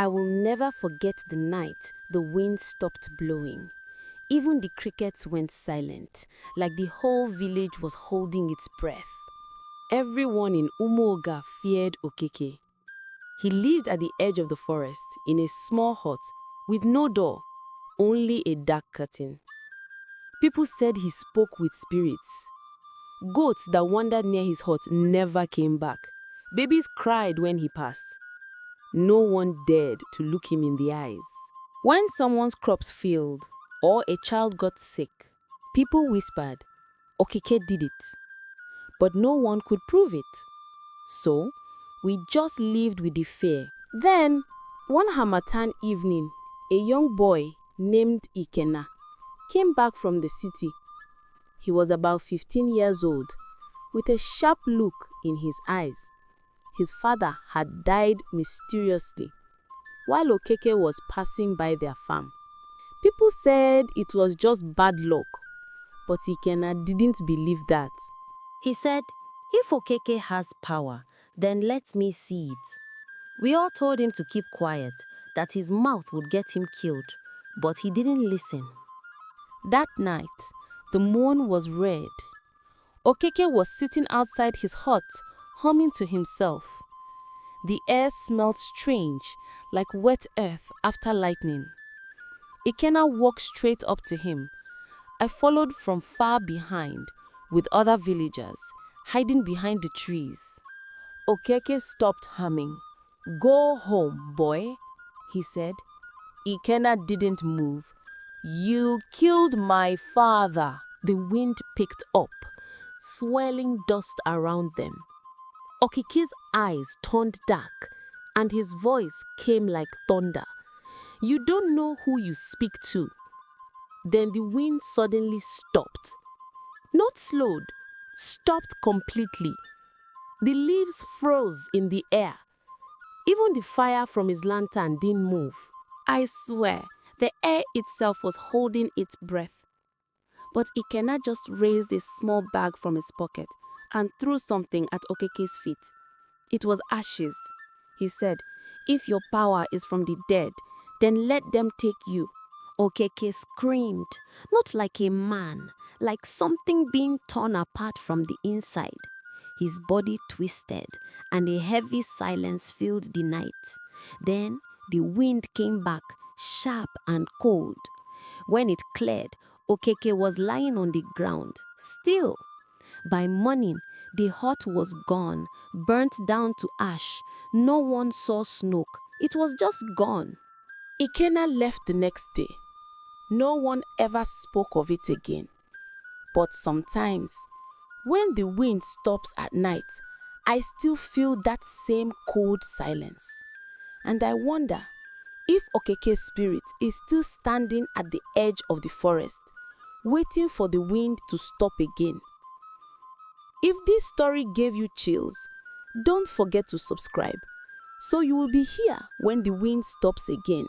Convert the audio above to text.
I will never forget the night the wind stopped blowing. Even the crickets went silent, like the whole village was holding its breath. Everyone in Umuoga feared Okeke. He lived at the edge of the forest in a small hut with no door, only a dark curtain. People said he spoke with spirits. Goats that wandered near his hut never came back. Babies cried when he passed. No one dared to look him in the eyes. When someone's crops failed or a child got sick, people whispered, Okeke did it. But no one could prove it. So, we just lived with the fear. Then, one Harmattan evening, a young boy named Ikena came back from the city. He was about 15 years old, with a sharp look in his eyes. His father had died mysteriously while Okeke was passing by their farm. People said it was just bad luck, but Ikena didn't believe that. He said, if Okeke has power, then let me see it. We all told him to keep quiet, that his mouth would get him killed, but he didn't listen. That night, the moon was red. Okeke was sitting outside his hut, humming to himself. The air smelled strange, like wet earth after lightning. Ikena walked straight up to him. I followed from far behind, with other villagers, hiding behind the trees. Okeke stopped humming. Go home, boy, he said. Ikena didn't move. You killed my father. The wind picked up, swirling dust around them. Okeke's eyes turned dark, and his voice came like thunder. You don't know who you speak to. Then the wind suddenly stopped. Not slowed, stopped completely. The leaves froze in the air. Even the fire from his lantern didn't move. I swear, the air itself was holding its breath. But Ikena just raised a small bag from his pocket and threw something at Okeke's feet. It was ashes. He said, if your power is from the dead, then let them take you. Okeke screamed, not like a man, like something being torn apart from the inside. His body twisted, and a heavy silence filled the night. Then the wind came back, sharp and cold. When it cleared, Okeke was lying on the ground, still. By morning, the hut was gone, burnt down to ash. No one saw smoke. It was just gone. Ikena left the next day. No one ever spoke of it again. But sometimes, when the wind stops at night, I still feel that same cold silence. And I wonder if Okeke's spirit is still standing at the edge of the forest, waiting for the wind to stop again. If this story gave you chills, don't forget to subscribe, so you will be here when the wind stops again.